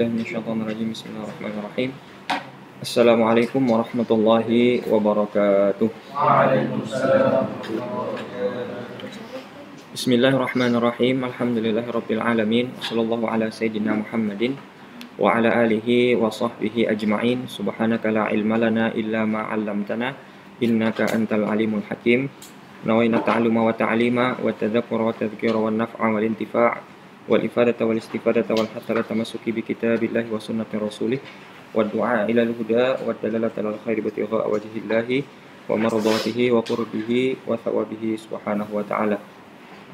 billahi minasyaitonir rajim. Bismillahirrahmanirrahim. Assalamualaikum warahmatullahi wabarakatuh. Waalaikumsalam. Bismillahirrahmanirrahim. Alhamdulillahirabbil alamin. Wassallallahu ala sayyidina Muhammadin wa ala alihi wa sahbihi ajma'in. Subhanaka la ilma lana illa ma 'allamtana innaka antal alimul hakim. Nawaina ta'alluma wa ta'lima wa tadhakkura wa tadhkira wa naf'a wal intifa' wal ifadata wal istifadata wal hatta tamassuki bi kitabillahi wa sunnati rasulih wa du'a ila al-huda wa dalalata al khairi batigha wajhillahi wa mardatihi wa qurbihi wa thawabihi subhanahu wa ta'ala.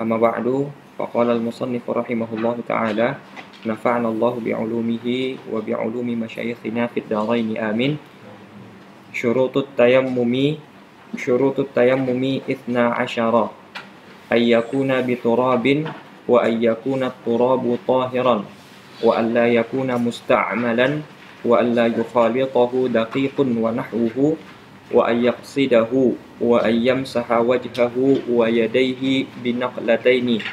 Amma ba'du, faqala al-musannif rahimahullahu ta'ala, nafa'ana Allahu bi'ulumihi wa bi'ulumi masyayikhina fid dharain amin. Syurutut tayammumi 12 ayyakuna biturabin wa ayyakuna turabu tahiran wa alla yakuna musta'malan wa alla yukhalitahu daqiqun wa nahwuhu wa ayyaqsidahu wa ayyamsaha wajhahu wa yadayhi binaqlataini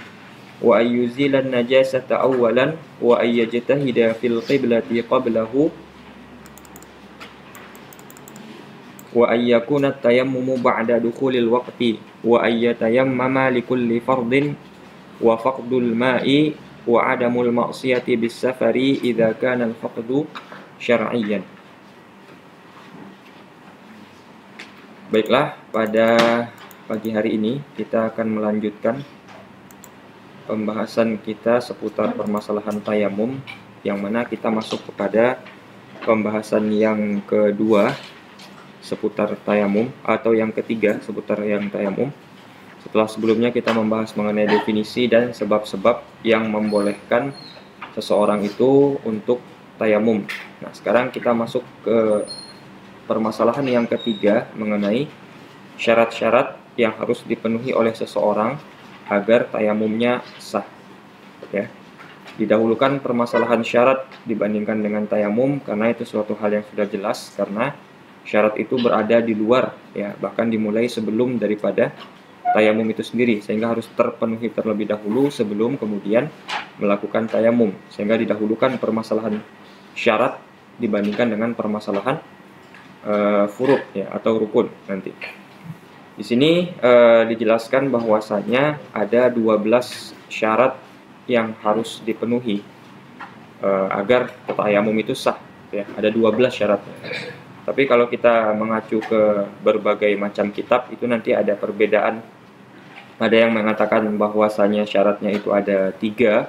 wa ayyuzila an-najasata awwalan wa ayyajtahida fil qiblati qablahu wa ayyakuna at-tayammumu ba'da dukhulil waqti wa ayyatayammama likulli fardin wa faqdul ma'i wa adamul ma'siyati bis safari idza kana al-faqdu syar'iyyan. Baiklah, pada pagi hari ini kita akan melanjutkan pembahasan kita seputar permasalahan tayamum, yang mana kita masuk kepada pembahasan yang kedua seputar tayamum, atau yang ketiga seputar yang tayamum. Setelah sebelumnya kita membahas mengenai definisi dan sebab-sebab yang membolehkan seseorang itu untuk tayamum. Nah, sekarang kita masuk ke permasalahan yang ketiga mengenai syarat-syarat yang harus dipenuhi oleh seseorang agar tayamumnya sah. Ya. Didahulukan permasalahan syarat dibandingkan dengan tayamum karena itu suatu hal yang sudah jelas, karena syarat itu berada di luar, ya, bahkan dimulai sebelum daripada tayamum itu sendiri, sehingga harus terpenuhi terlebih dahulu sebelum kemudian melakukan tayamum, sehingga didahulukan permasalahan syarat dibandingkan dengan permasalahan furu', ya, atau rukun nanti. Di sini dijelaskan bahwasanya ada 12 syarat yang harus dipenuhi agar tayamum itu sah, ya. Ada 12 syaratnya. Tapi kalau kita mengacu ke berbagai macam kitab, itu nanti ada perbedaan. Ada yang mengatakan bahwasanya syaratnya itu ada 3,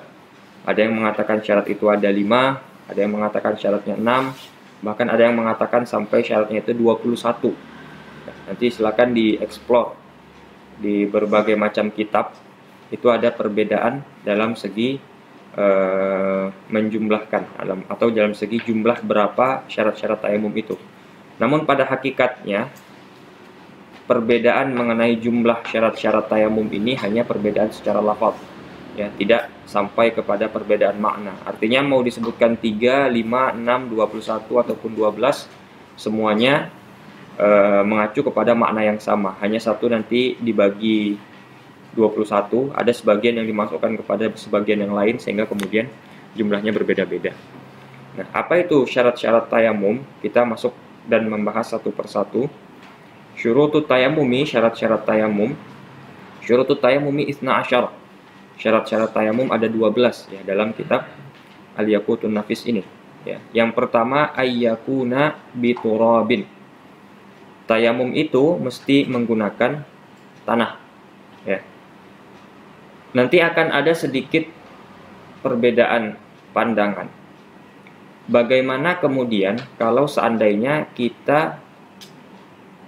ada yang mengatakan syarat itu ada 5, ada yang mengatakan syaratnya 6, bahkan ada yang mengatakan sampai syaratnya itu 21. Nanti silakan dieksplor di berbagai macam kitab, itu ada perbedaan dalam segi menjumlahkan atau dalam segi jumlah berapa syarat-syarat tayamum itu. Namun pada hakikatnya perbedaan mengenai jumlah syarat-syarat tayamum ini hanya perbedaan secara lafaz, ya, tidak sampai kepada perbedaan makna. Artinya mau disebutkan 3, 5, 6, 21 ataupun 12, semuanya mengacu kepada makna yang sama. Hanya satu nanti dibagi 21, ada sebagian yang dimasukkan kepada sebagian yang lain, sehingga kemudian jumlahnya berbeda-beda. Nah, apa itu syarat-syarat tayamum? Kita masuk dan membahas satu persatu. Syurutut tayammumi, syarat-syarat tayamum. Syurutut tayammumi 12. Syarat-syarat tayamum ada 12, ya, dalam kitab Al-Yaqutun Nafis ini, ya. Yang pertama, ayyakuna biturabin. Tayamum itu mesti menggunakan tanah, ya. Nanti akan ada sedikit perbedaan pandangan. Bagaimana kemudian kalau seandainya kita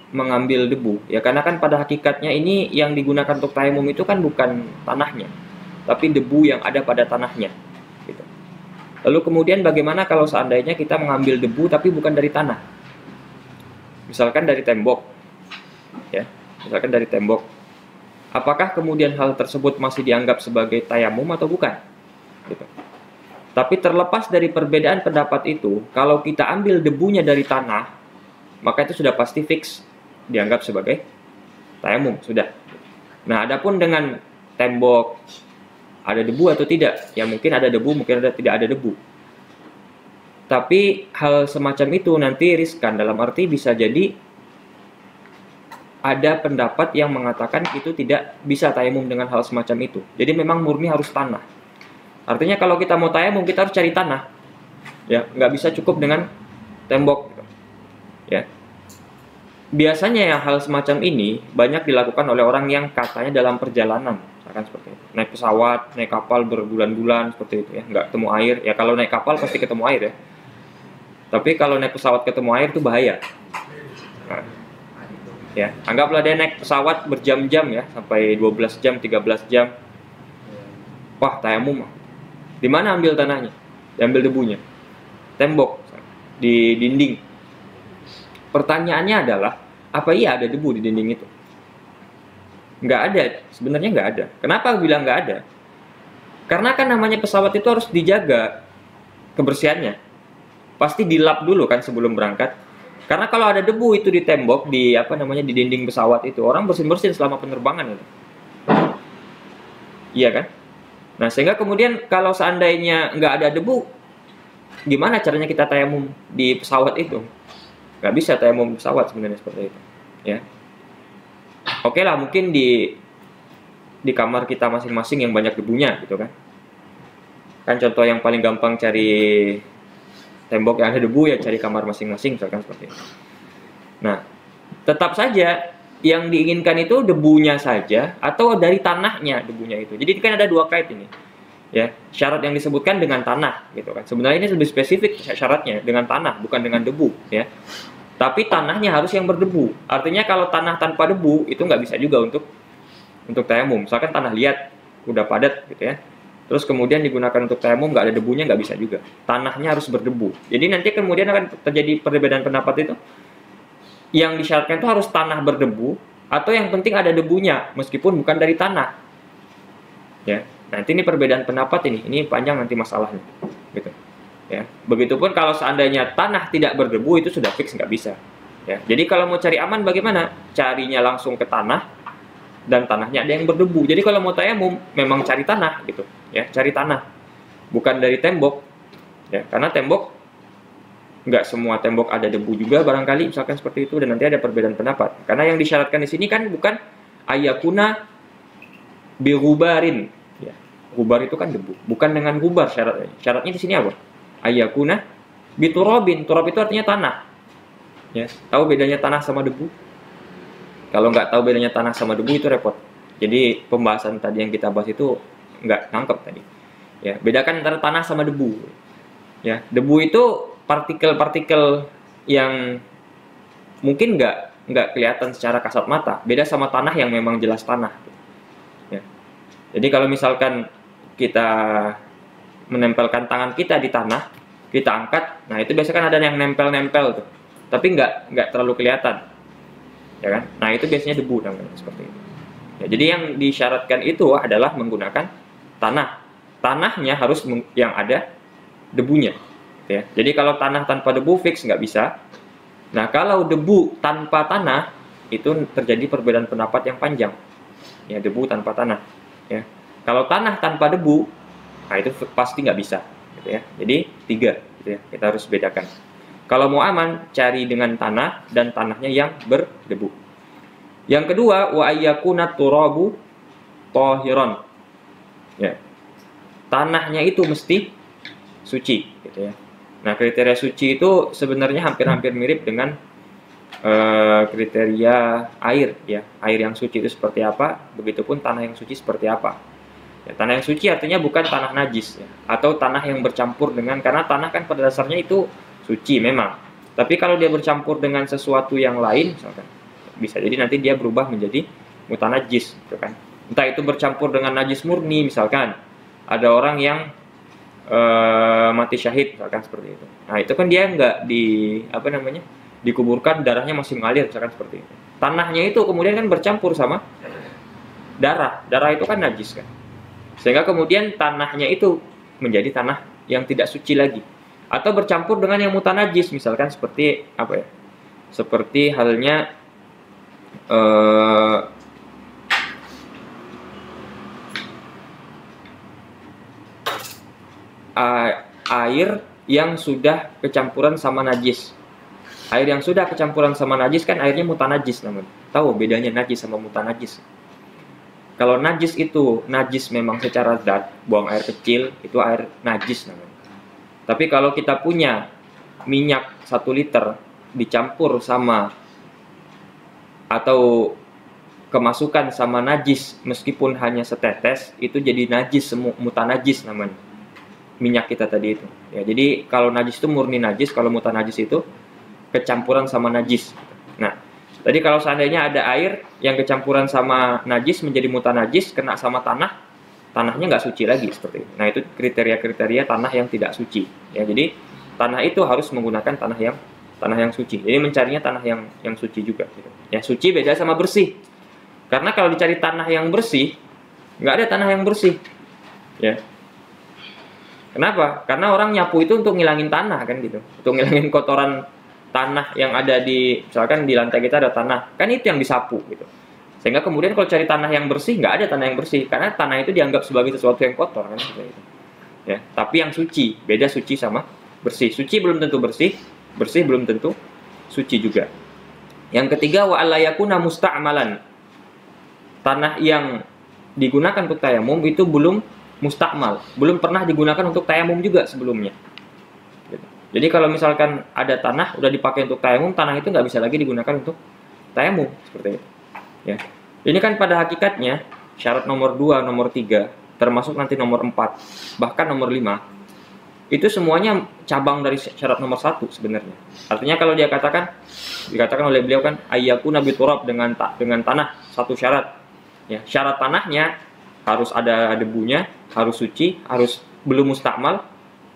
mengambil debu, ya, karena kan pada hakikatnya ini yang digunakan untuk tayamum itu kan bukan tanahnya, tapi debu yang ada pada tanahnya, gitu. Lalu kemudian bagaimana kalau seandainya kita mengambil debu tapi bukan dari tanah, misalkan dari tembok, ya, misalkan dari tembok, apakah kemudian hal tersebut masih dianggap sebagai tayamum atau bukan, gitu. Tapi terlepas dari perbedaan pendapat itu, kalau kita ambil debunya dari tanah, maka itu sudah pasti fix dianggap sebagai tayamum, sudah. Nah, adapun dengan tembok, ada debu atau tidak? Ya mungkin ada debu, mungkin tidak ada debu. Tapi hal semacam itu nanti riskan, dalam arti bisa jadi ada pendapat yang mengatakan itu tidak bisa tayamum dengan hal semacam itu. Jadi memang murni harus tanah. Artinya kalau kita mau tayamum kita harus cari tanah. Ya, nggak bisa cukup dengan tembok. Ya. Biasanya yang hal semacam ini banyak dilakukan oleh orang yang katanya dalam perjalanan, misalkan seperti itu. Naik pesawat, naik kapal berbulan-bulan seperti itu ya, nggak ketemu air. Ya kalau naik kapal pasti ketemu air ya. Tapi kalau naik pesawat ketemu air itu bahaya. Nah, ya, anggaplah dia naik pesawat berjam-jam ya, sampai 12 jam, 13 jam. Wah, tayamum. Di mana ambil tanahnya? Diambil debunya. Tembok, di dinding. Pertanyaannya adalah, apa iya ada debu di dinding itu? Nggak ada, sebenarnya nggak ada. Kenapa aku bilang nggak ada? Karena kan namanya pesawat itu harus dijaga kebersihannya. Pasti dilap dulu kan sebelum berangkat. Karena kalau ada debu itu di tembok, di di dinding pesawat itu, orang bersin-bersin selama penerbangan itu. Iya kan? Nah, sehingga kemudian kalau seandainya nggak ada debu, gimana caranya kita tayamum di pesawat itu? Nggak bisa tayamum pesawat sebenarnya seperti itu. Ya. Oke lah, mungkin di kamar kita masing-masing yang banyak debunya gitu kan. Kan contoh yang paling gampang cari tembok yang ada debu ya cari kamar masing-masing misalkan seperti itu. Nah, tetap saja yang diinginkan itu debunya saja atau dari tanahnya debunya itu. Jadi kan ada dua kait ini. Ya, syarat yang disebutkan dengan tanah gitu kan. Sebenarnya ini lebih spesifik syaratnya dengan tanah bukan dengan debu ya. Tapi tanahnya harus yang berdebu. Artinya kalau tanah tanpa debu itu nggak bisa juga untuk tayamum. Misalkan tanah liat udah padat gitu ya. Terus kemudian digunakan untuk tayamum nggak ada debunya, nggak bisa juga. Tanahnya harus berdebu. Jadi nanti kemudian akan terjadi perbedaan pendapat itu. Yang disyaratkan itu harus tanah berdebu atau yang penting ada debunya meskipun bukan dari tanah. Ya, nanti ini perbedaan pendapat ini panjang nanti masalahnya, gitu. Ya, begitupun kalau seandainya tanah tidak berdebu itu sudah fix nggak bisa. Ya, jadi kalau mau cari aman bagaimana? Carinya langsung ke tanah dan tanahnya ada yang berdebu. Jadi kalau mau tayamum memang cari tanah gitu. Ya, cari tanah, bukan dari tembok, ya, karena tembok nggak semua tembok ada debu juga barangkali, misalkan seperti itu, dan nanti ada perbedaan pendapat. Karena yang disyaratkan di sini kan bukan ayakuna birubarin, ya, gubar itu kan debu, bukan dengan gubar syaratnya. Syaratnya di sini apa? Ayakuna biturobin, turab itu artinya tanah. Ya, tahu bedanya tanah sama debu? Kalau nggak tahu bedanya tanah sama debu itu repot. Jadi pembahasan tadi yang kita bahas itu nggak nangkep tadi. Ya, bedakan antara tanah sama debu. Ya, debu itu partikel-partikel yang mungkin nggak kelihatan secara kasat mata. Beda sama tanah yang memang jelas tanah. Ya. Jadi kalau misalkan kita menempelkan tangan kita di tanah, kita angkat, nah itu biasanya kan ada yang nempel-nempel tuh, tapi nggak terlalu kelihatan, ya kan? Nah itu biasanya debu namanya seperti itu. Ya, jadi yang disyaratkan itu adalah menggunakan tanah. Tanahnya harus yang ada debunya. Ya. Jadi kalau tanah tanpa debu fix nggak bisa. Nah kalau debu tanpa tanah itu terjadi perbedaan pendapat yang panjang. Ya, debu tanpa tanah. Ya. Kalau tanah tanpa debu, nah itu pasti nggak bisa. Gitu ya. Jadi 3. Gitu ya. Kita harus bedakan. Kalau mau aman, cari dengan tanah dan tanahnya yang berdebu. Yang kedua, wa ayyakuna turabu tahiran. Ya. Tanahnya itu mesti suci, gitu ya. Nah, kriteria suci itu sebenarnya hampir-hampir mirip dengan kriteria air, ya. Air yang suci itu seperti apa, begitupun tanah yang suci seperti apa. Ya, tanah yang suci artinya bukan tanah najis, ya, atau tanah yang bercampur dengan, karena tanah kan pada dasarnya itu suci memang. Tapi kalau dia bercampur dengan sesuatu yang lain, misalkan, bisa jadi nanti dia berubah menjadi mutanajis, gitu kan. Entah itu bercampur dengan najis murni, misalkan ada orang yang mati syahid, misalkan seperti itu. Nah itu kan dia nggak dikuburkan, darahnya masih mengalir, misalkan seperti itu. Tanahnya itu kemudian kan bercampur sama darah itu kan najis kan, sehingga kemudian tanahnya itu menjadi tanah yang tidak suci lagi, atau bercampur dengan yang mutanajis, misalkan seperti apa ya? Seperti halnya air yang sudah kecampuran sama najis. Air yang sudah kecampuran sama najis kan airnya mutanajis namanya. Tahu bedanya najis sama mutanajis? Kalau najis itu najis memang secara zat, buang air kecil itu air najis namanya. Tapi kalau kita punya minyak 1 liter dicampur sama atau kemasukan sama najis meskipun hanya setetes, itu jadi najis, mutanajis namanya. Minyak kita tadi itu. Ya, jadi kalau najis itu murni najis, kalau mutanajis itu kecampuran sama najis. Nah, tadi kalau seandainya ada air yang kecampuran sama najis menjadi mutanajis, kena sama tanah, tanahnya nggak suci lagi seperti itu. Nah, itu kriteria-kriteria tanah yang tidak suci. Ya, jadi tanah itu harus menggunakan tanah yang suci. Jadi mencarinya tanah yang suci juga. Gitu. Ya, suci beda sama bersih. Karena kalau dicari tanah yang bersih, nggak ada tanah yang bersih. Ya. Kenapa? Karena orang nyapu itu untuk ngilangin tanah kan gitu, untuk ngilangin kotoran tanah yang ada di, misalkan di lantai kita ada tanah, kan itu yang disapu gitu. Sehingga kemudian kalau cari tanah yang bersih, nggak ada tanah yang bersih, karena tanah itu dianggap sebagai sesuatu yang kotor kan seperti itu. Ya, tapi yang suci, beda suci sama bersih. Suci belum tentu bersih, bersih belum tentu suci juga. Yang ketiga, wa allayakuna musta'malan. Tanah yang digunakan untuk tayamum itu belum mustakmal, belum pernah digunakan untuk tayamum juga sebelumnya. Jadi kalau misalkan ada tanah udah dipakai untuk tayamum, tanah itu nggak bisa lagi digunakan untuk tayamum seperti itu. Ya, ini kan pada hakikatnya syarat nomor 2, nomor 3, termasuk nanti nomor 4, bahkan nomor 5, itu semuanya cabang dari syarat nomor 1 sebenarnya. Artinya kalau dia dikatakan oleh beliau kan ayyakuna biturab dengan tanah, satu syarat. Ya, syarat tanahnya harus ada debunya, harus suci, harus belum mustakmal,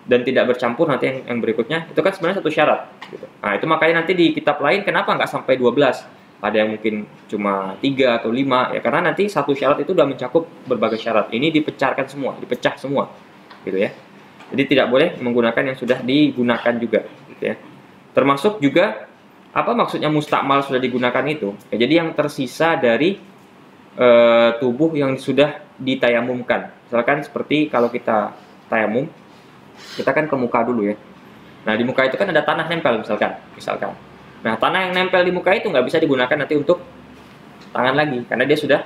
dan tidak bercampur nanti yang berikutnya, itu kan sebenarnya satu syarat gitu. Nah itu makanya nanti di kitab lain kenapa nggak sampai 12, ada yang mungkin cuma 3 atau 5, ya karena nanti satu syarat itu udah mencakup berbagai syarat, ini dipecah semua gitu ya. Jadi tidak boleh menggunakan yang sudah digunakan juga gitu ya. Termasuk juga apa maksudnya mustakmal sudah digunakan itu ya, jadi yang tersisa dari tubuh yang sudah ditayamumkan. Misalkan seperti kalau kita tayamum, kita kan ke muka dulu ya. Nah di muka itu kan ada tanah nempel misalkan. Nah tanah yang nempel di muka itu nggak bisa digunakan nanti untuk tangan lagi karena dia sudah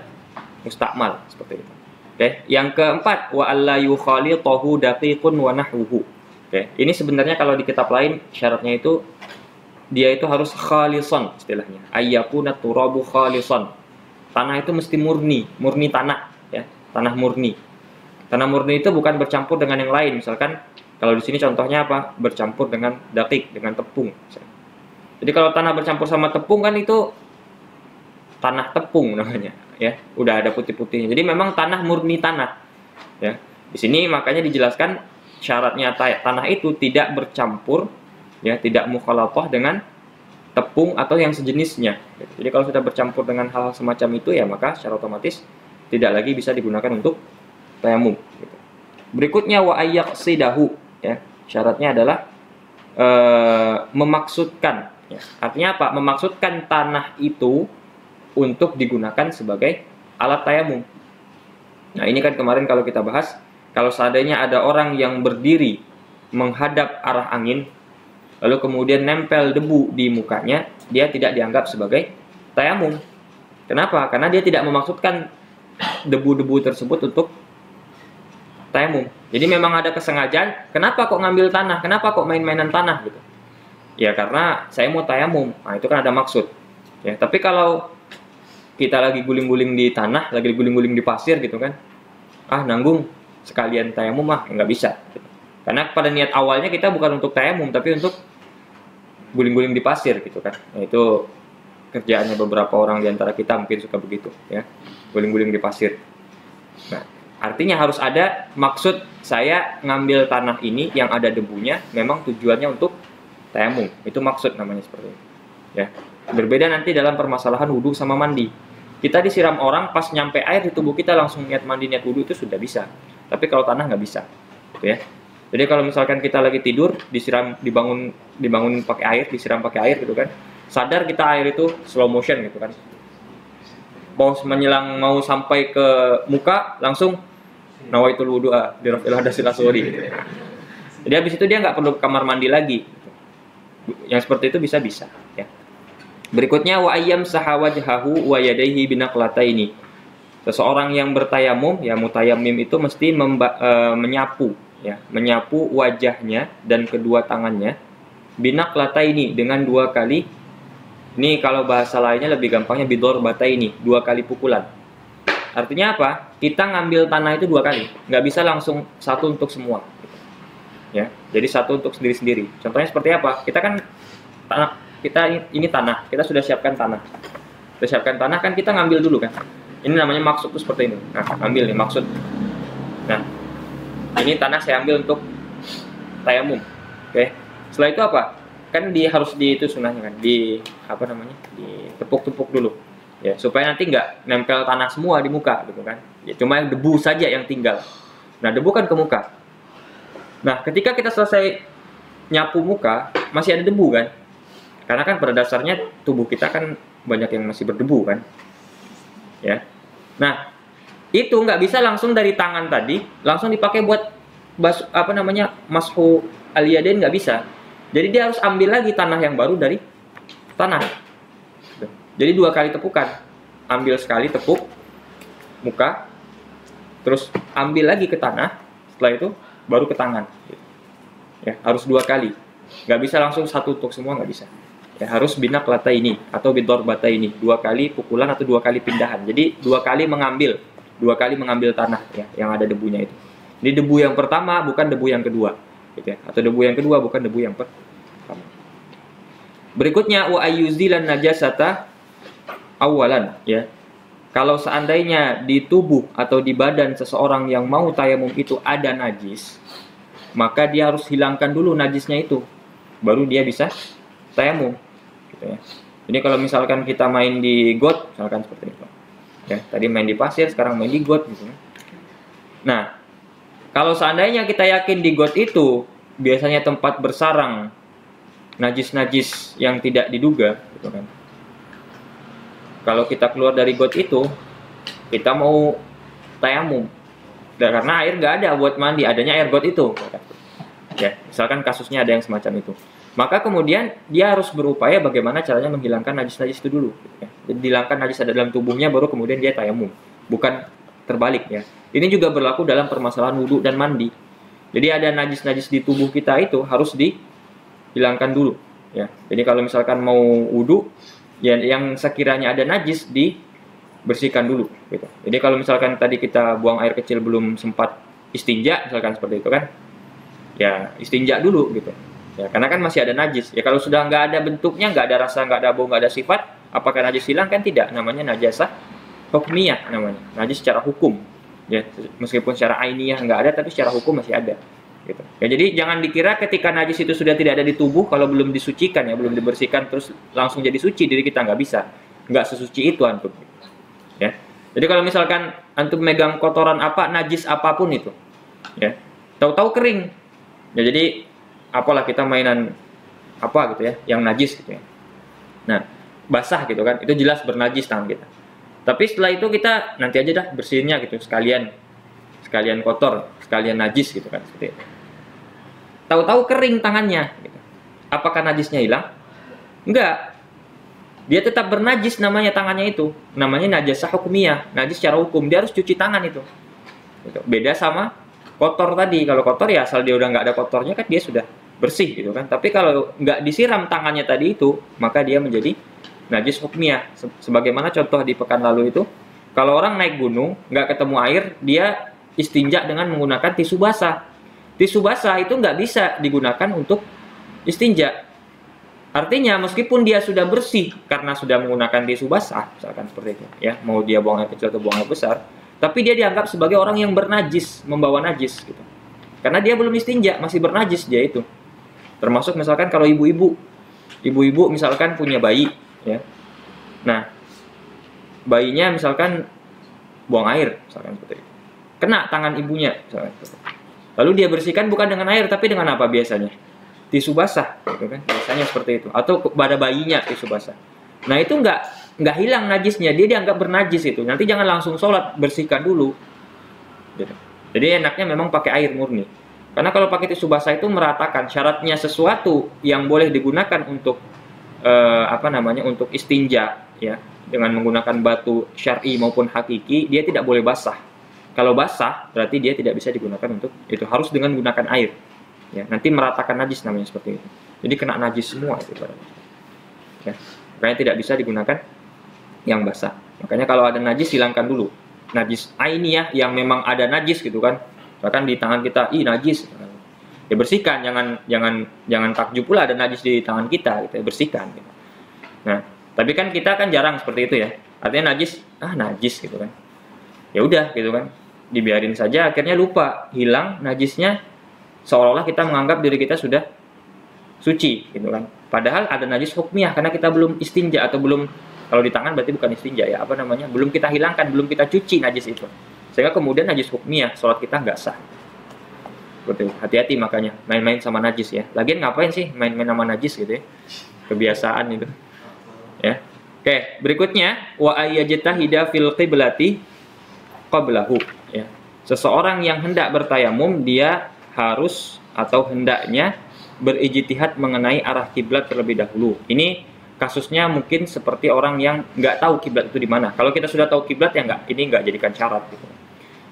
mustakmal seperti itu. Oke. Yang keempat, wa alla yukhalitahu daqiqun wa nahwuhu. Oke. Ini sebenarnya kalau di kitab lain syaratnya itu dia itu harus khalisan istilahnya. Ayyakuna turabu khalisan. Tanah itu mesti murni tanah ya, tanah murni. Tanah murni itu bukan bercampur dengan yang lain. Misalkan kalau di sini contohnya apa? Bercampur dengan daqiq, dengan tepung. Jadi kalau tanah bercampur sama tepung kan itu tanah tepung namanya, ya. Udah ada putih-putihnya. Jadi memang tanah murni tanah. Ya. Di sini makanya dijelaskan syaratnya tanah itu tidak bercampur, ya, tidak mukhalatah dengan tepung atau yang sejenisnya. Jadi kalau sudah bercampur dengan hal semacam itu ya maka secara otomatis tidak lagi bisa digunakan untuk tayamum. Berikutnya wa ayyaqsidahu. Ya, syaratnya adalah memaksudkan. Ya. Artinya apa? Memaksudkan tanah itu untuk digunakan sebagai alat tayamum. Nah ini kan kemarin kalau kita bahas, kalau seandainya ada orang yang berdiri menghadap arah angin, lalu kemudian nempel debu di mukanya, dia tidak dianggap sebagai tayamum. Kenapa? Karena dia tidak memaksudkan debu-debu tersebut untuk tayamum. Jadi memang ada kesengajaan, kenapa kok ngambil tanah? Kenapa kok main-mainan tanah gitu? Ya karena saya mau tayamum. Nah, itu kan ada maksud. Ya, tapi kalau kita lagi guling-guling di tanah, lagi guling-guling di pasir gitu kan. Ah, nanggung sekalian tayamum nggak bisa gitu. Karena pada niat awalnya kita bukan untuk tayamum tapi untuk guling-guling di pasir gitu kan. Nah, itu kerjaannya beberapa orang di antara kita mungkin suka begitu ya. Guling-guling di pasir. Nah, artinya harus ada maksud saya ngambil tanah ini yang ada debunya memang tujuannya untuk tayamum. Itu maksud namanya seperti itu. Ya. Berbeda nanti dalam permasalahan wudhu sama mandi. Kita disiram orang pas nyampe air di tubuh kita langsung niat mandi niat wudhu itu sudah bisa. Tapi kalau tanah nggak bisa. Gitu ya. Jadi kalau misalkan kita lagi tidur disiram dibangun pakai air, disiram pakai air gitu kan. Sadar kita air itu slow motion gitu kan. Mau menjelang mau sampai ke muka langsung nawaitul wudu'a dirafil hadasil asghari gitu. Jadi habis itu dia nggak perlu ke kamar mandi lagi. Yang seperti itu bisa ya. Berikutnya wa ayyam sahawajhahu wa yadayhi binaqlataini. Seseorang yang bertayamum, ya mutayammim itu mesti menyapu ya, menyapu wajahnya dan kedua tangannya binaqlataini dengan 2 kali. Ini kalau bahasa lainnya lebih gampangnya bidorbataini, 2 kali pukulan. Artinya apa? Kita ngambil tanah itu 2 kali, nggak bisa langsung satu untuk semua. Ya, jadi satu untuk sendiri-sendiri. Contohnya seperti apa? Kita kan ini tanah, kita sudah siapkan tanah. Kita siapkan tanah kan kita ngambil dulu kan. Ini namanya maksud tuh seperti ini. Nah, ambil nih maksud. Nah, ini tanah saya ambil untuk tayamum. Oke. Setelah itu apa? Kan harus itu sunahnya kan, ditepuk-tepuk dulu. Ya, supaya nanti nggak nempel tanah semua di muka gitu kan. Ya, cuma yang debu saja yang tinggal. Nah, debu kan ke muka. Nah, ketika kita selesai nyapu muka, masih ada debu kan? Karena kan pada dasarnya tubuh kita kan banyak yang masih berdebu kan? Ya. Nah, itu nggak bisa langsung dari tangan tadi langsung dipakai buat mashu al-yadain, nggak bisa. Jadi dia harus ambil lagi tanah yang baru dari tanah. Jadi 2 kali tepukan. Ambil sekali tepuk muka, terus ambil lagi ke tanah, setelah itu baru ke tangan. Ya, harus 2 kali. Nggak bisa langsung satu untuk semua, nggak bisa. Ya, harus binaqlataini atau bidorbataini, 2 kali pukulan atau 2 kali pindahan. Jadi 2 kali mengambil tanah ya yang ada debunya itu. Ini debu yang pertama bukan debu yang kedua, gitu ya. Atau debu yang kedua bukan debu yang pertama. Berikutnya wa ayyuzilan najasata awalan ya. Kalau seandainya di tubuh atau di badan seseorang yang mau tayamum itu ada najis, maka dia harus hilangkan dulu najisnya itu, baru dia bisa tayamum. Gitu ya. Jadi kalau misalkan kita main di got, misalkan seperti itu. Ya, tadi main di pasir, sekarang main di got gitu. Nah, kalau seandainya kita yakin di got itu biasanya tempat bersarang najis-najis yang tidak diduga, gitu kan. Kalau kita keluar dari got itu, kita mau tayamum. Karena air nggak ada buat mandi, adanya air got itu. Ya, misalkan kasusnya ada yang semacam itu. Maka kemudian dia harus berupaya bagaimana caranya menghilangkan najis-najis itu dulu. Ya. Jadi hilangkan najis ada dalam tubuhnya, baru kemudian dia tayamum. Bukan terbalik ya. Ini juga berlaku dalam permasalahan wudhu dan mandi. Jadi ada najis-najis di tubuh kita itu harus dihilangkan dulu. Ya. Jadi kalau misalkan mau wudhu, ya yang sekiranya ada najis dibersihkan dulu. Gitu. Jadi kalau misalkan tadi kita buang air kecil belum sempat istinja, misalkan seperti itu kan, ya istinja dulu gitu. Ya, karena kan masih ada najis. Ya kalau sudah nggak ada bentuknya, nggak ada rasa, nggak ada bau, nggak ada sifat, apakah najis hilang? Kan tidak. Namanya najasah hukmiyah namanya. Najis secara hukum. Ya, meskipun secara ainiyah nggak ada, tapi secara hukum masih ada. Gitu. Ya, jadi jangan dikira ketika najis itu sudah tidak ada di tubuh, kalau belum disucikan ya, belum dibersihkan terus langsung jadi suci diri kita, nggak bisa. Nggak sesuci itu antum. Ya. Jadi kalau misalkan antum megang kotoran apa, najis apapun itu, ya, tahu-tahu kering. Ya, jadi apalah kita mainan apa gitu ya, yang najis gitu ya. Nah, basah gitu kan, itu jelas bernajis tangan kita. Tapi setelah itu kita nanti aja dah bersihinnya gitu, sekalian kotor, sekalian najis gitu kan, seperti itu. Tahu-tahu kering tangannya gitu. Apakah najisnya hilang? Enggak. Dia tetap bernajis namanya tangannya itu. Namanya najasah hukumiyah, najis secara hukum. Dia harus cuci tangan itu. Gitu. Beda sama kotor tadi. Kalau kotor ya asal dia udah nggak ada kotornya kan dia sudah bersih gitu kan. Tapi kalau nggak disiram tangannya tadi itu, maka dia menjadi najis hukmiyah. Sebagaimana contoh di pekan lalu itu, kalau orang naik gunung nggak ketemu air, dia istinja dengan menggunakan tisu basah. Tisu basah itu nggak bisa digunakan untuk istinja. Artinya meskipun dia sudah bersih karena sudah menggunakan tisu basah, misalkan seperti itu, ya, mau dia buang air kecil atau buang air besar, tapi dia dianggap sebagai orang yang bernajis, membawa najis gitu. Karena dia belum istinja, masih bernajis dia itu. Termasuk misalkan kalau ibu-ibu misalkan punya bayi, ya. Nah, bayinya misalkan buang air, misalkan seperti itu. Kena tangan ibunya, misalkan seperti itu. Lalu dia bersihkan bukan dengan air, tapi dengan apa biasanya? Tisu basah, gitu kan? Biasanya seperti itu. Atau pada bayinya tisu basah. Nah, itu nggak hilang najisnya, dia dianggap bernajis itu. Nanti jangan langsung sholat, bersihkan dulu. Gitu. Jadi enaknya memang pakai air murni. Karena kalau pakai tisu basah itu meratakan, syaratnya sesuatu yang boleh digunakan untuk untuk istinja ya, dengan menggunakan batu syar'i maupun hakiki, dia tidak boleh basah. Kalau basah berarti dia tidak bisa digunakan untuk itu, harus dengan menggunakan air. Ya, nanti meratakan najis namanya seperti itu. Jadi kena najis semua itu ya. Makanya tidak bisa digunakan yang basah. Makanya kalau ada najis hilangkan dulu. Najis ainiyah yang memang ada najis gitu kan. Bahkan di tangan kita, najis. Ya bersihkan, jangan takjub pula ada najis di tangan kita, gitu ya, bersihkan gitu. Nah, tapi kan kita kan jarang seperti itu ya. Artinya najis, najis gitu kan. Ya udah gitu kan. Dibiarin saja, akhirnya lupa, hilang najisnya, seolah-olah kita menganggap diri kita sudah suci gitu kan. Padahal ada najis hukmiyah karena kita belum istinja, atau belum, kalau di tangan berarti bukan istinja ya, belum kita hilangkan, belum kita cuci najis itu. Sehingga kemudian najis hukmiyah, sholat kita nggak sah. Betul. Hati-hati makanya main-main sama najis ya. Lagian ngapain sih main-main sama najis gitu ya? Kebiasaan itu. Ya. Oke, berikutnya wa ayyajtahida fil qiblati qablahu ya. Seseorang yang hendak bertayamum dia harus atau hendaknya berijtihad mengenai arah kiblat terlebih dahulu. Ini kasusnya mungkin seperti orang yang nggak tahu kiblat itu di mana. Kalau kita sudah tahu kiblat ya nggak jadikan syarat gitu.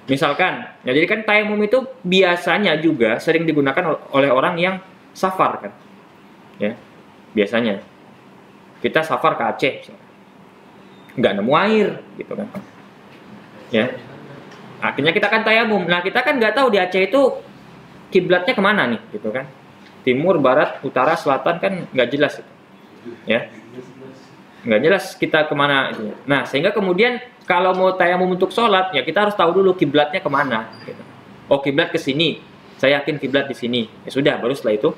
Misalkan, ya jadi kan tayamum itu biasanya juga sering digunakan oleh orang yang safar kan. Ya. Biasanya kita safar ke Aceh nggak nemu air gitu kan. Ya. Akhirnya kita kan tayamum. Nah, kita kan nggak tahu di Aceh itu kiblatnya kemana nih gitu kan. Timur, barat, utara, selatan kan nggak jelas gitu. Ya. Nggak jelas kita kemana itu. Nah, sehingga kemudian kalau mau tayamum untuk sholat, ya kita harus tahu dulu kiblatnya kemana. Gitu. Oh, kiblat ke sini. Saya yakin kiblat di sini. Ya sudah, baru setelah itu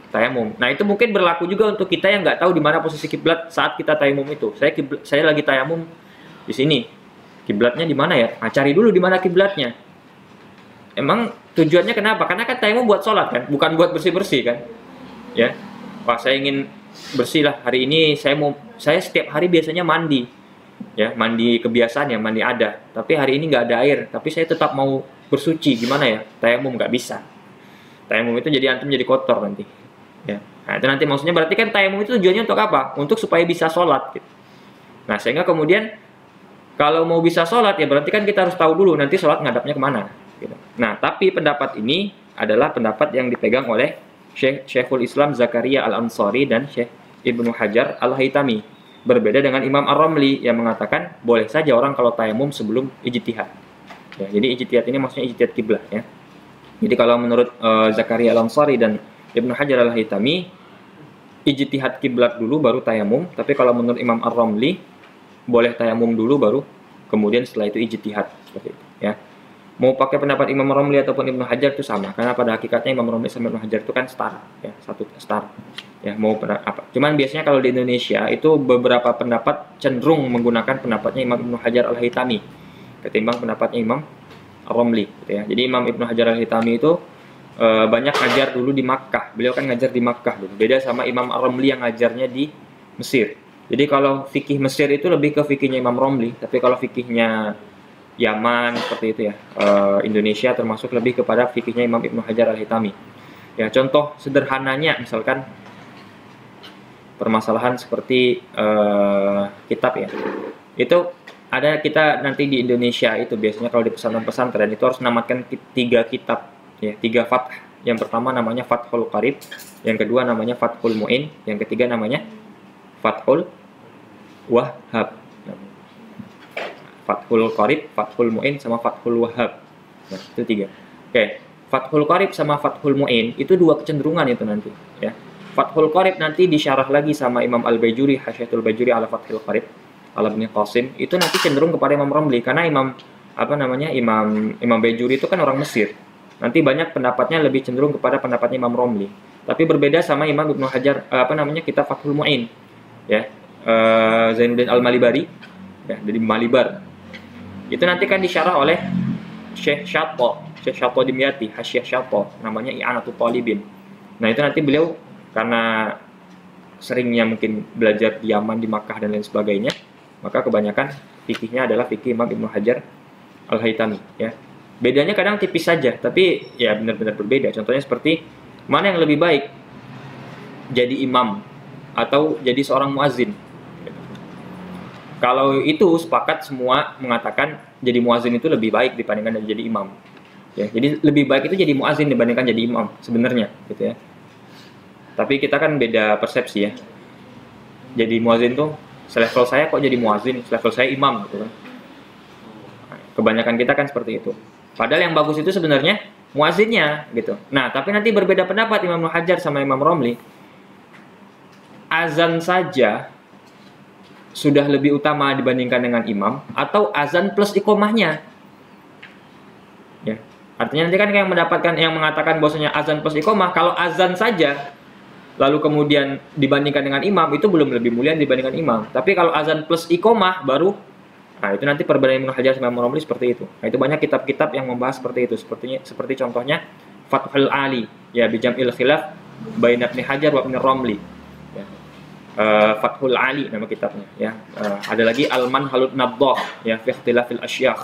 tayamum. Nah, itu mungkin berlaku juga untuk kita yang nggak tahu di mana posisi kiblat saat kita tayamum itu. Saya lagi tayamum di sini. Kiblatnya di mana ya? Nah, cari dulu di mana kiblatnya. Emang tujuannya kenapa? Karena kan tayamum buat sholat kan, bukan buat bersih-bersih kan. Ya. Wah, saya ingin bersih lah hari ini. Saya setiap hari biasanya mandi. Ya, mandi kebiasaan ya, mandi ada. Tapi hari ini nggak ada air, tapi saya tetap mau bersuci. Gimana ya? Tayamum nggak bisa. Tayamum itu jadi antum jadi kotor nanti. Ya. Nah, itu nanti maksudnya berarti kan tayamum itu tujuannya untuk apa? Untuk supaya bisa sholat. Gitu. Nah, sehingga kemudian kalau mau bisa sholat ya berarti kan kita harus tahu dulu nanti sholat ngadapnya kemana. Gitu. Nah, tapi pendapat ini adalah pendapat yang dipegang oleh Syekhul Islam Zakaria Al-Ansari dan Syekh Ibnu Hajar Al-Haytami. Berbeda dengan Imam Ar-Ramli yang mengatakan boleh saja orang kalau tayamum sebelum ijtihad. Ya, jadi ijtihad ini maksudnya ijtihad kiblat ya. Jadi kalau menurut Zakaria Al-Ansari dan Ibnu Hajar Al-Haytami, ijtihad kiblat dulu baru tayamum. Tapi kalau menurut Imam Ar-Ramli boleh tayamum dulu baru kemudian setelah itu ijtihad seperti itu ya. Mau pakai pendapat Imam Ar-Ramli ataupun Ibnu Hajar itu sama, karena pada hakikatnya Imam Ar-Ramli sama Ibnu Hajar itu kan setara ya, satu setara. Ya, mau apa. Cuman biasanya kalau di Indonesia itu beberapa pendapat cenderung menggunakan pendapatnya Imam Ibnu Hajar Al-Haytami ketimbang pendapatnya Imam Ar-Ramli gitu ya. Jadi Imam Ibnu Hajar Al-Haytami itu banyak ngajar dulu di Makkah. Beliau kan ngajar di Makkah dulu. Beda sama Imam Ar-Ramli yang ngajarnya di Mesir. Jadi kalau fikih Mesir itu lebih ke fikihnya Imam Romli, tapi kalau fikihnya Yaman seperti itu ya, Indonesia termasuk lebih kepada fikihnya Imam Ibnu Hajar Al-Haytami. Ya, contoh sederhananya misalkan permasalahan seperti kitab ya. Itu ada kita nanti di Indonesia itu biasanya kalau di pesantren-pesantren itu harus namatkan 3 kitab ya, 3 fath. Yang pertama namanya Fathul Qarib, yang kedua namanya Fathul Mu'in, yang ketiga namanya Fathul Wahhab. Fathul Qarib, Fathul Mu'in, sama Fathul Wahhab. Nah, itu 3. Oke, Fathul Qarib sama Fathul Mu'in itu 2 kecenderungan itu nanti. Ya. Fathul Qarib nanti disyarah lagi sama Imam Al-Bajuri, Hasyiatul Bajuri ala Fathul Qarib, ala Ibnu Qasim. Itu nanti cenderung kepada Imam Romli karena Imam Bajuri itu kan orang Mesir. Nanti banyak pendapatnya lebih cenderung kepada pendapatnya Imam Romli. Tapi berbeda sama Imam Ibnu Hajar, kitab Fathul Mu'in. Ya. Zainuddin Al-Malibari ya, dari Malibar. Itu nanti kan disyarah oleh Syekh Syatto Dimyati, Hasyiah Syatto, namanya I'anatul Talibin. Nah, itu nanti beliau karena seringnya mungkin belajar di Yaman, di Makkah dan lain sebagainya, maka kebanyakan fikihnya adalah fikih Imam Ibnu Hajar Al-Haytami ya. Bedanya kadang tipis saja, tapi ya benar-benar berbeda. Contohnya seperti mana yang lebih baik, jadi imam atau jadi seorang muazin. Kalau itu sepakat semua mengatakan jadi muazin itu lebih baik dibandingkan jadi imam. Ya, jadi lebih baik itu jadi muazin dibandingkan jadi imam sebenarnya, gitu ya. Tapi kita kan beda persepsi ya. Jadi muazin tuh selevel saya kok jadi muazin, selevel saya imam, gitu kan. Kebanyakan kita kan seperti itu. Padahal yang bagus itu sebenarnya muazinnya, gitu. Nah, tapi nanti berbeda pendapat Imam Ibnu Hajar sama Imam Romli. Azan saja sudah lebih utama dibandingkan dengan imam atau azan plus iqomahnya. Ya. Artinya nanti kan yang mendapatkan yang mengatakan bahwasanya azan plus iqomah, kalau azan saja lalu kemudian dibandingkan dengan imam itu belum lebih mulia dibandingkan imam. Tapi kalau azan plus iqomah baru, nah itu nanti perbedaan Ibnu Hajar sama Imam Romli seperti itu. Nah, itu banyak kitab-kitab yang membahas seperti itu. Seperti contohnya Fathul Ali, ya bijam'il khilaf baina Ibnu Hajar wa Ibnu Romli. Ya. Fathul Ali nama kitabnya, ya. Ada lagi Al-Manhalun Nabdah, ya fi ikhtilafil asyakh.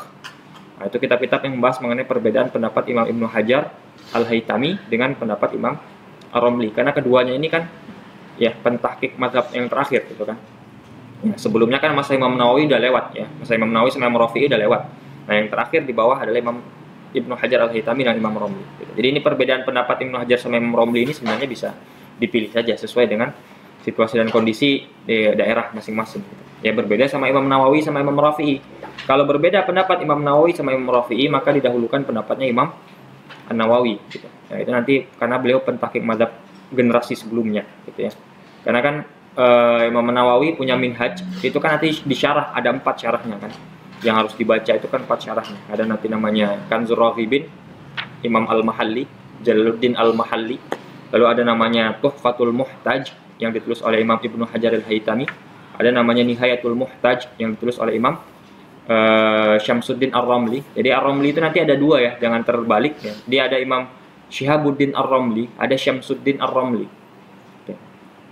Nah, itu kitab-kitab yang membahas mengenai perbedaan pendapat Imam Ibnu Hajar Al-Haytami dengan pendapat Imam Ar-Romli. Karena keduanya ini kan ya pentahqiq mazhab yang terakhir, gitu kan. Ya, sebelumnya kan masa Imam Nawawi udah lewat, ya. Masa Imam Nawawi sama Imam Rafi'i udah lewat. Nah, yang terakhir di bawah adalah Imam Ibnu Hajar Al-Haytami dan Imam Romli. Gitu. Jadi ini perbedaan pendapat Ibnu Hajar sama Imam Romli ini sebenarnya bisa dipilih saja sesuai dengan situasi dan kondisi di daerah masing-masing. Gitu. Ya berbeda sama Imam Nawawi sama Imam Rafi'i. Kalau berbeda pendapat Imam Nawawi sama Imam Rafi'i, maka didahulukan pendapatnya Imam An-Nawawi. Gitu. Ya, itu nanti karena beliau pentahqiq mazhab generasi sebelumnya, gitu ya. Karena kan Imam Nawawi punya minhaj, itu kan nanti disyarah, ada 4 syarahnya kan. Yang harus dibaca itu kan 4 syarahnya. Ada nanti namanya Kanzur Raghibin, Imam Al-Mahalli, Jalaluddin Al-Mahalli. Lalu ada namanya Tuhfatul Muhtaj yang ditulis oleh Imam Ibnu Hajar Al-Haytami. Ada namanya Nihayatul Muhtaj yang ditulis oleh Imam Syamsuddin Ar-Ramli. Jadi Ar-Ramli itu nanti ada 2 ya, jangan terbalik ya. Dia ada Imam Syihabuddin Ar-Ramli, ada Syamsuddin Ar-Ramli.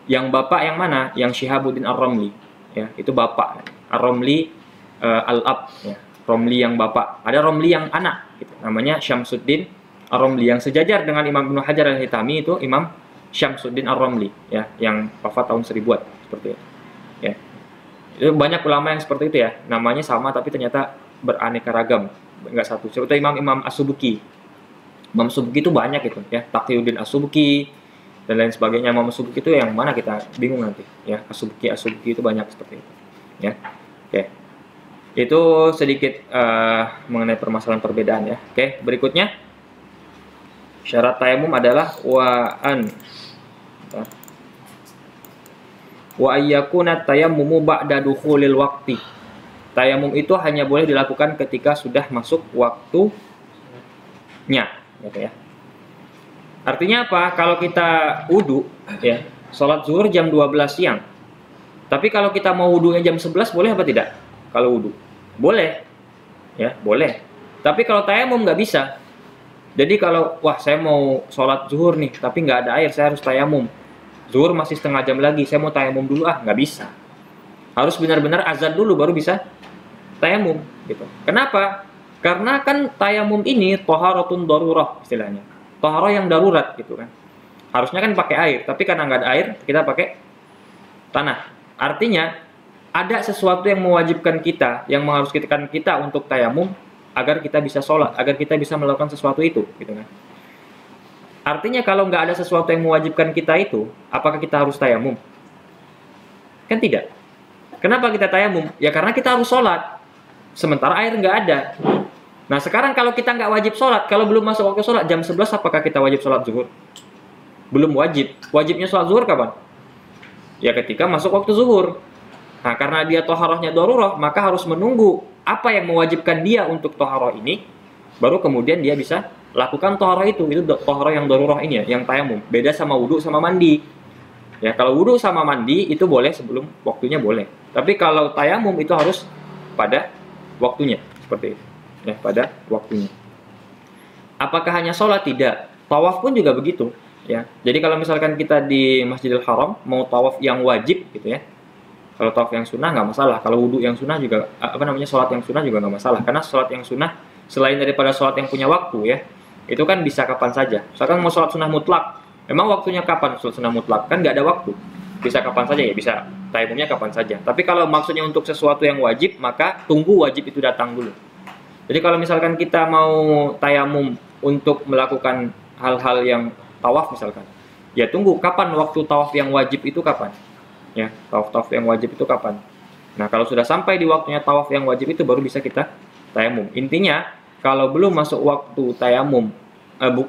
Yang bapak yang mana? Yang Syihabuddin Ar-Ramli, ya, itu bapak. Ar-Ramli Al-Ab, ya. Romli yang bapak. Ada Romli yang anak, gitu. Namanya Syamsuddin Ar-Ramli. Yang sejajar dengan Imam Ibnu Hajar Al-Haytami itu Imam Syamsuddin Ar-Ramli, ya, yang wafat tahun 1000-an seperti itu. Ya. Itu banyak ulama yang seperti itu ya. Namanya sama tapi ternyata beraneka ragam, enggak satu. Seperti Imam As-Subki. Imam Subki itu banyak itu, ya. Taqiyuddin As-Subki dan lain sebagainya. Imam Subki itu yang mana kita bingung nanti, ya. As-Subki itu banyak seperti itu, ya. Oke, itu sedikit mengenai permasalahan perbedaan, ya. Oke, berikutnya syarat tayamum adalah wa ayyakuna tayammumu ba'da dukhulil waqti. Tayamum itu hanya boleh dilakukan ketika sudah masuk waktunya, gitu ya. Artinya apa? Kalau kita wudu, ya, sholat zuhur jam 12 siang. Tapi kalau kita mau wudunya jam 11, boleh apa tidak? Kalau wudu, boleh, ya, boleh. Tapi kalau tayamum nggak bisa. Jadi kalau, wah saya mau sholat zuhur nih, tapi nggak ada air, saya harus tayamum. Zuhur masih setengah jam lagi, saya mau tayamum dulu, nggak bisa. Harus benar-benar azan dulu baru bisa tayamum, gitu. Kenapa? Karena kan tayamum ini thaharatun darurah istilahnya. Taharah yang darurat, gitu kan. Harusnya kan pakai air, tapi karena nggak ada air, kita pakai tanah. Artinya ada sesuatu yang mewajibkan kita, yang mengharuskan kita untuk tayamum agar kita bisa sholat, agar kita bisa melakukan sesuatu itu, gitu kan. Artinya kalau nggak ada sesuatu yang mewajibkan kita itu, apakah kita harus tayamum? Kan tidak. Kenapa kita tayamum? Ya karena kita harus sholat, sementara air nggak ada. Nah sekarang kalau kita nggak wajib sholat, kalau belum masuk waktu sholat jam 11, apakah kita wajib sholat zuhur? Belum wajib. Wajibnya sholat zuhur kapan? Ya ketika masuk waktu zuhur. Nah karena dia toharohnya darurah, maka harus menunggu apa yang mewajibkan dia untuk toharoh ini, baru kemudian dia bisa lakukan toharoh itu. Itu toharoh yang darurah ini ya, yang tayamum. Beda sama wudhu sama mandi. Ya kalau wudhu sama mandi itu boleh sebelum waktunya boleh. Tapi kalau tayamum itu harus pada waktunya, seperti itu. Ya, pada waktunya. Apakah hanya sholat? Tidak. Tawaf pun juga begitu, ya. Jadi kalau misalkan kita di Masjidil Haram mau tawaf yang wajib, gitu ya. Kalau tawaf yang sunnah nggak masalah. Kalau wudhu yang sunnah juga, sholat yang sunnah juga nggak masalah. Karena sholat yang sunnah selain daripada sholat yang punya waktu ya, itu kan bisa kapan saja. Misalkan mau sholat sunnah mutlak, memang waktunya kapan sholat sunnah mutlak? Kan nggak ada waktu. Bisa kapan saja ya, bisa tayamumnya kapan saja. Tapi kalau maksudnya untuk sesuatu yang wajib, maka tunggu wajib itu datang dulu. Jadi kalau misalkan kita mau tayamum untuk melakukan hal-hal yang tawaf misalkan, ya tunggu kapan waktu tawaf yang wajib itu kapan. Ya, tawaf yang wajib itu kapan. Nah, kalau sudah sampai di waktunya tawaf yang wajib itu baru bisa kita tayamum. Intinya, kalau belum masuk waktu tayamum,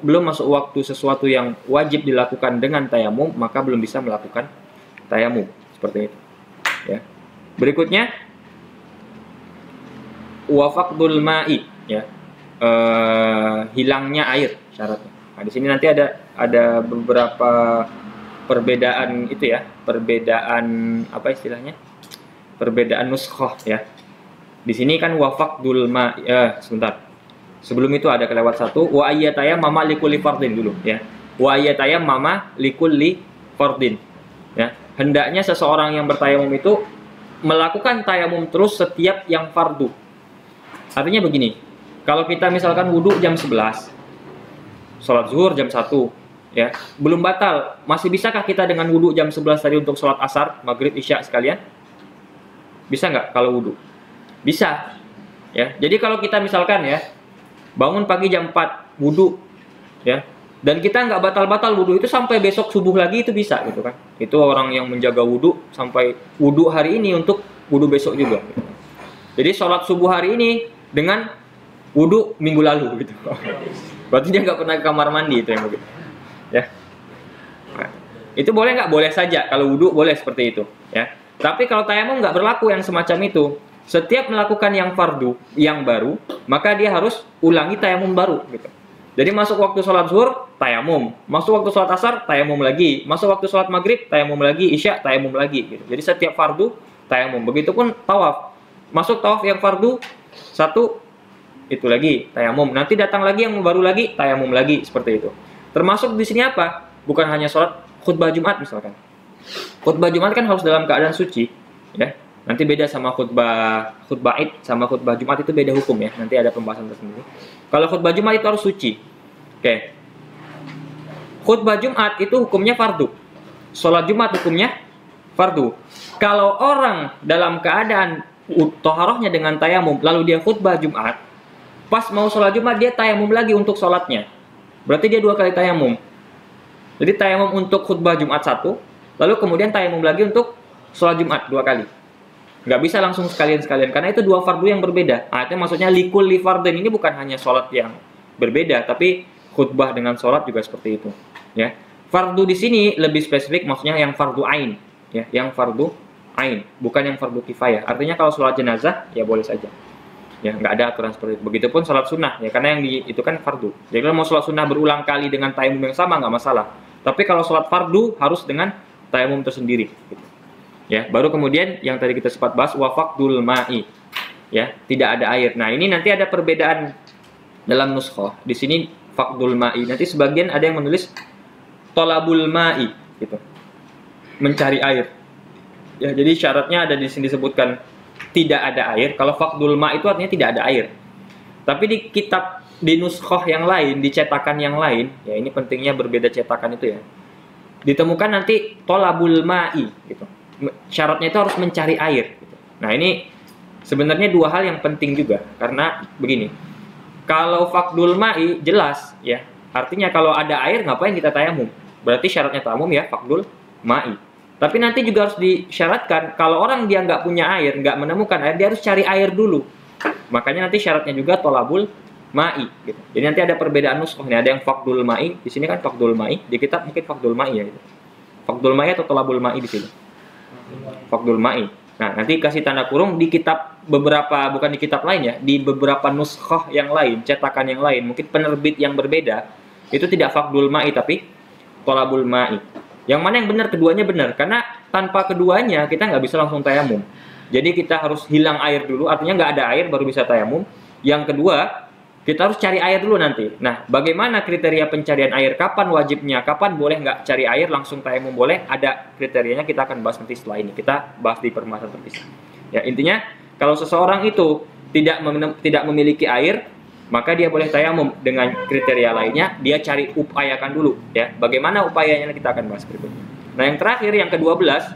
belum masuk waktu sesuatu yang wajib dilakukan dengan tayamum, maka belum bisa melakukan tayamum. Seperti itu. Ya. Berikutnya, wafaqdul ma'i, ya. Hilangnya air syaratnya. Nah, di sini nanti ada beberapa perbedaan itu ya, perbedaan apa istilahnya? Perbedaan nuskhah ya. Di sini kan wafaqdul ma'i, sebentar. Sebelum itu ada kelewat satu, wa ayyataya mama likulli fardin dulu ya. Wa ayyataya mama likulli fardin. Ya. Hendaknya seseorang yang bertayamum itu melakukan tayamum terus setiap yang fardu. Artinya begini, kalau kita misalkan wudhu jam 11, sholat zuhur jam 1, ya, belum batal, masih bisakah kita dengan wudhu jam 11 tadi untuk sholat asar, maghrib, isya sekalian? Bisa nggak kalau wudhu? Bisa. Ya, jadi kalau kita misalkan ya, bangun pagi jam 4, wudhu, ya, dan kita nggak batal-batal wudhu itu sampai besok subuh lagi itu bisa gitu kan. Itu orang yang menjaga wudhu sampai wudhu hari ini untuk wudhu besok juga. Gitu. Jadi sholat subuh hari ini dengan wudhu minggu lalu gitu. Berarti dia nggak pernah ke kamar mandi itu yang begitu. Ya. Nah, itu boleh nggak? Boleh saja. Kalau wudhu boleh seperti itu. Ya. Tapi kalau tayamum nggak berlaku yang semacam itu. Setiap melakukan yang fardu yang baru, maka dia harus ulangi tayamum baru gitu. Jadi masuk waktu sholat zuhur, tayamum. Masuk waktu sholat asar, tayamum lagi. Masuk waktu sholat maghrib, tayamum lagi. Isya, tayamum lagi. Gitu. Jadi setiap fardu, tayamum. Begitupun tawaf. Masuk tawaf yang fardu, satu, itu lagi, tayamum. Nanti datang lagi yang baru lagi, tayamum lagi. Seperti itu. Termasuk di sini apa? Bukan hanya sholat khutbah Jumat misalkan. Khutbah Jumat kan harus dalam keadaan suci. Ya. Nanti beda sama khutbah Id sama khutbah Jumat itu beda hukum ya. Nanti ada pembahasan tersendiri. Kalau khutbah Jumat itu harus suci. Oke. Khutbah Jumat itu hukumnya fardu. Sholat Jumat hukumnya fardu. Kalau orang dalam keadaan toharohnya dengan tayamum, lalu dia khutbah Jumat, pas mau sholat Jumat dia tayamum lagi untuk sholatnya. Berarti dia 2 kali tayamum. Jadi tayamum untuk khutbah Jumat 1, lalu kemudian tayamum lagi untuk sholat Jumat 2 kali. Nggak bisa langsung sekalian-sekalian, karena itu 2 fardu yang berbeda. Artinya maksudnya likulli fardin ini bukan hanya sholat yang berbeda, tapi khutbah dengan sholat juga seperti itu. Ya, fardu di sini lebih spesifik, maksudnya yang fardu ain, ya, yang fardu ain, bukan yang fardu kifayah. Artinya kalau sholat jenazah ya boleh saja. Ya, nggak ada aturan seperti itu. Begitupun sholat sunnah, ya, karena yang itu kan fardu. Jadi kalau mau sholat sunnah berulang kali dengan tayamum yang sama nggak masalah. Tapi kalau sholat fardu harus dengan tayamum tersendiri. Gitu. Ya, baru kemudian yang tadi kita sempat bahas wafaqdul ma'i. Ya, tidak ada air. Nah, ini nanti ada perbedaan dalam nuskhah. Di sini faqdul ma'i. Nanti sebagian ada yang menulis tolabul ma'i gitu. Mencari air. Ya, jadi syaratnya ada di sini disebutkan tidak ada air. Kalau faqdul ma'i itu artinya tidak ada air. Tapi di kitab di nuskhah yang lain, di cetakan yang lain, ya ini pentingnya berbeda cetakan itu ya. Ditemukan nanti tolabul ma'i gitu. Syaratnya itu harus mencari air gitu. Nah, ini sebenarnya 2 hal yang penting juga, karena begini, kalau faqdul ma'i jelas ya, artinya kalau ada air ngapain kita tayamum, berarti syaratnya tayamum ya faqdul ma'i. Tapi nanti juga harus disyaratkan kalau orang dia nggak punya air, nggak menemukan air, dia harus cari air dulu. Makanya nanti syaratnya juga tolabul ma'i gitu. Jadi nanti ada perbedaan nuskhah, ini ada yang faqdul ma'i, di sini kan faqdul ma'i, di kitab mungkin faqdul ma'i ya gitu. Faqdul ma'i atau tolabul ma'i di sini. Faqdul ma'i. Nah, nanti kasih tanda kurung di kitab beberapa, bukan di kitab lain ya, di beberapa nuskhah yang lain, cetakan yang lain, mungkin penerbit yang berbeda, itu tidak faqdul ma'i tapi tolabul ma'i. Yang mana yang benar? Keduanya benar, karena tanpa keduanya kita nggak bisa langsung tayamum. Jadi kita harus hilang air dulu, artinya nggak ada air baru bisa tayamum. Yang kedua, kita harus cari air dulu nanti. Nah, bagaimana kriteria pencarian air? Kapan wajibnya? Kapan boleh nggak cari air langsung tayamum boleh? Ada kriterianya, kita akan bahas nanti setelah ini. Kita bahas di permasalahan terpisah. Ya, intinya kalau seseorang itu tidak memiliki air, maka dia boleh tayamum. Dengan kriteria lainnya, dia cari upayakan dulu, ya. Bagaimana upayanya kita akan bahas berikutnya. Nah, yang terakhir, yang ke-12,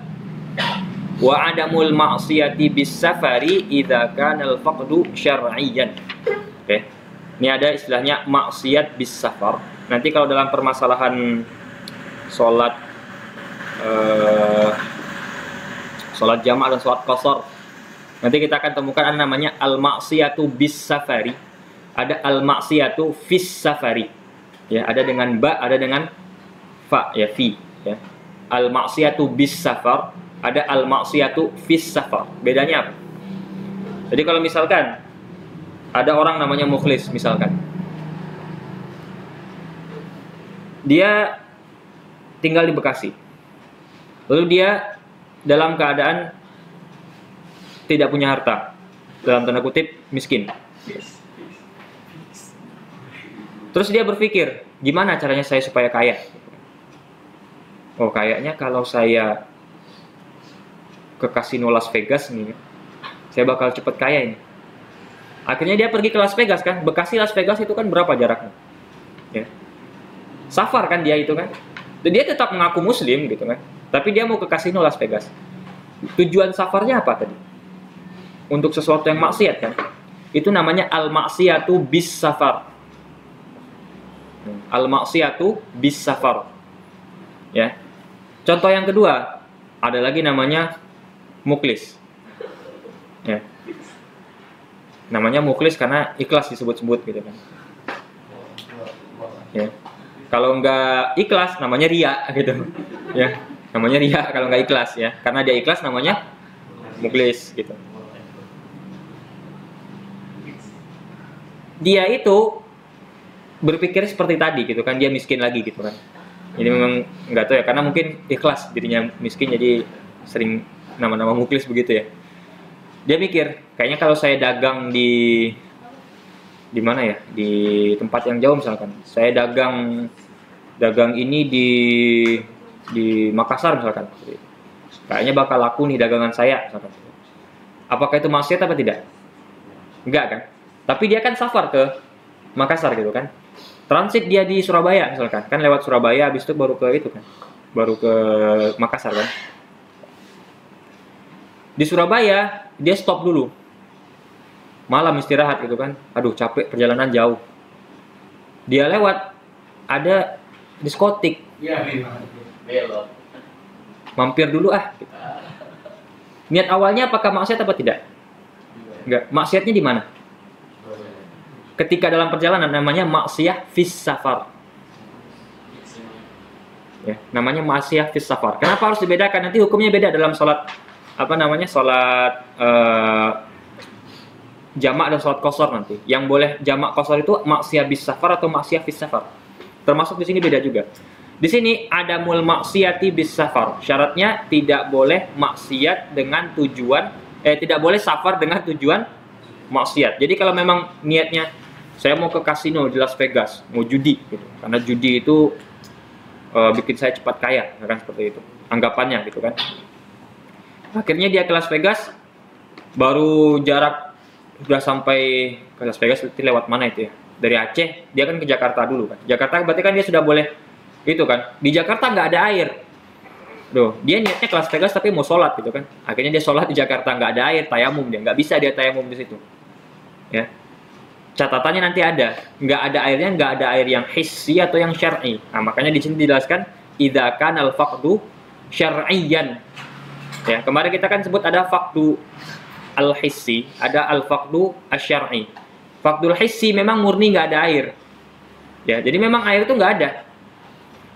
wa adamul ma'siyati bis safari idza kana al faqdu syar'iyyan. Oke. Ini ada istilahnya maksiat bis safar. Nanti kalau dalam permasalahan sholat jamak dan sholat qashar, nanti kita akan temukan ada namanya al maksiyatu bis safari, ada al maksiyatu fis safari, ya, ada dengan ba, ada dengan fa, ya, fi, ya. Al maksiyatu bis safar, ada al maksiyatu fis safar. Bedanya apa? Jadi kalau misalkan ada orang namanya Mukhlis, misalkan dia tinggal di Bekasi, lalu dia dalam keadaan tidak punya harta, dalam tanda kutip miskin. Terus dia berpikir, gimana caranya saya supaya kaya? Oh, kayaknya kalau saya ke kasino Las Vegas nih, saya bakal cepet kaya ini. Akhirnya dia pergi ke Las Vegas kan. Bekasi Las Vegas itu kan berapa jaraknya? Ya. Safar kan dia itu kan. Dan dia tetap mengaku muslim gitu kan. Tapi dia mau ke kasino Las Vegas. Tujuan safarnya apa tadi? Untuk sesuatu yang maksiat kan. Itu namanya al-maksiyatu bis safar. Al-maksiyatu bis safar. Ya. Contoh yang kedua, ada lagi namanya muklis. Ya. Namanya muklis karena ikhlas disebut-sebut gitu kan. Ya. Kalau nggak ikhlas namanya ria gitu. Ya. Namanya ria kalau nggak ikhlas ya. Karena dia ikhlas namanya muklis gitu. Dia itu berpikir seperti tadi gitu kan, dia miskin lagi gitu kan. Jadi memang nggak tahu ya, karena mungkin ikhlas dirinya miskin jadi sering nama-nama muklis begitu ya. Dia mikir, kayaknya kalau saya dagang di mana ya? Di tempat yang jauh misalkan. Saya dagang ini di Makassar misalkan. Kayaknya bakal laku nih dagangan saya misalkan. Apakah itu maksiat apa tidak? Enggak kan? Tapi dia kan safar ke Makassar gitu kan. Transit dia di Surabaya misalkan. Kan lewat Surabaya habis itu baru ke itu kan. Baru ke Makassar kan. Di Surabaya dia stop dulu, malam istirahat gitu kan. Aduh capek, perjalanan jauh. Dia lewat ada diskotik, mampir dulu gitu. Niat awalnya apakah maksiat apa tidak? Enggak. Maksiatnya di mana? Ketika dalam perjalanan, namanya maksiyah fis safar. Ya, namanya maksiyah fis safar. Kenapa harus dibedakan? Nanti hukumnya beda dalam sholat sholat jamak dan sholat qashar nanti. Yang boleh jamak qashar itu maksiyah bis safar atau maksiyah fis safar. Termasuk di sini beda juga. Di sini ada mul maksiyati bis safar. Syaratnya tidak boleh maksiat dengan tujuan tidak boleh safar dengan tujuan maksiat. Jadi kalau memang niatnya saya mau ke kasino di Las Vegas, mau judi gitu. Karena judi itu bikin saya cepat kaya, kan seperti itu. Anggapannya gitu kan. Akhirnya dia ke Las Vegas, baru jarak sudah sampai ke Las Vegas itu lewat mana itu ya? Dari Aceh, dia kan ke Jakarta dulu kan. Jakarta berarti kan dia sudah boleh itu kan. Di Jakarta nggak ada air. Dia niatnya ke Las Vegas tapi mau sholat gitu kan. Akhirnya dia sholat di Jakarta, nggak ada air, tayamum dia. Nggak bisa dia tayamum di situ. Ya. Catatannya nanti ada. Nggak ada airnya, nggak ada air yang hissi atau yang syar'i. Nah, makanya di sini dijelaskan idza kana al-faqdu syar'iyyan. Ya, kemarin kita kan sebut ada faqdu al-hissi, ada al-faqdu asy-syar'i. Faqdul hissi memang murni nggak ada air. Ya, jadi memang air itu nggak ada.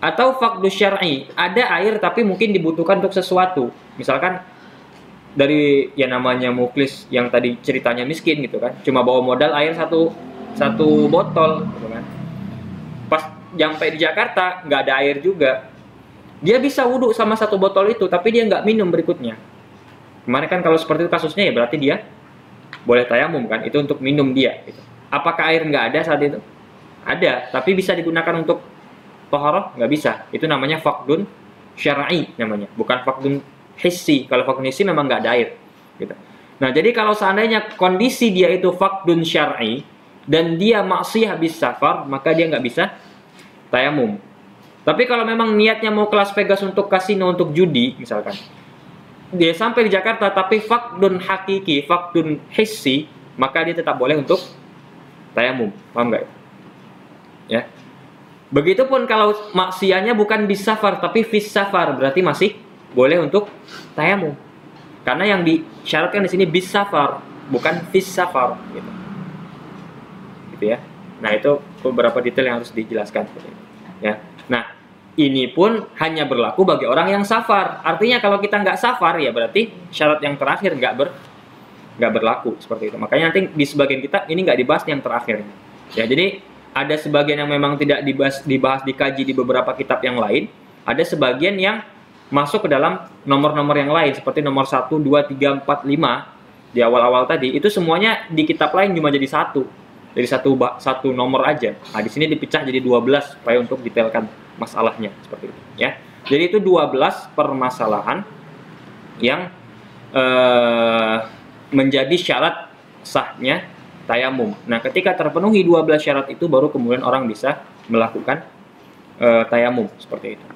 Atau faqdu syar'i, ada air tapi mungkin dibutuhkan untuk sesuatu. Misalkan dari yang namanya muklis yang tadi ceritanya miskin gitu kan, cuma bawa modal air satu botol gitu kan. Pas sampai di Jakarta nggak ada air juga. Dia bisa wudhu sama satu botol itu, tapi dia nggak minum berikutnya. Kemarin kan kalau seperti itu kasusnya ya berarti dia boleh tayamum kan, itu untuk minum dia. Gitu. Apakah air nggak ada saat itu? Ada, tapi bisa digunakan untuk toharoh? Nggak bisa. Itu namanya faqdun syar'i namanya, bukan faqdun hissi. Kalau faqdun hissi memang nggak ada air. Gitu. Nah jadi kalau seandainya kondisi dia itu faqdun syar'i, dan dia maksiyah bis safar, maka dia nggak bisa tayamum. Tapi kalau memang niatnya mau ke Las Vegas untuk kasino, untuk judi misalkan, dia sampai di Jakarta tapi faqdun hakiki, faqdun hissi, maka dia tetap boleh untuk tayamum. Paham nggak? Ya. Begitupun kalau maksiyahnya bukan bis safar tapi fis safar, berarti masih boleh untuk tayamum. Karena yang disyaratkan di sini bis safar, bukan fis safar gitu. Gitu ya. Nah, itu beberapa detail yang harus dijelaskan ya. Nah, ini pun hanya berlaku bagi orang yang safar. Artinya kalau kita nggak safar ya berarti syarat yang terakhir nggak berlaku seperti itu. Makanya nanti di sebagian kitab ini nggak dibahas yang terakhir. Ya, jadi ada sebagian yang memang tidak dibahas dikaji di beberapa kitab yang lain. Ada sebagian yang masuk ke dalam nomor-nomor yang lain seperti nomor 1, 2, 3, 4, 5 di awal-awal tadi. Itu semuanya di kitab lain cuma jadi satu. Jadi satu nomor aja. Nah, di sini dipecah jadi 12 supaya untuk detailkan masalahnya seperti itu ya. Jadi itu 12 permasalahan yang menjadi syarat sahnya tayamum. Nah, ketika terpenuhi 12 syarat itu baru kemudian orang bisa melakukan tayamum seperti itu.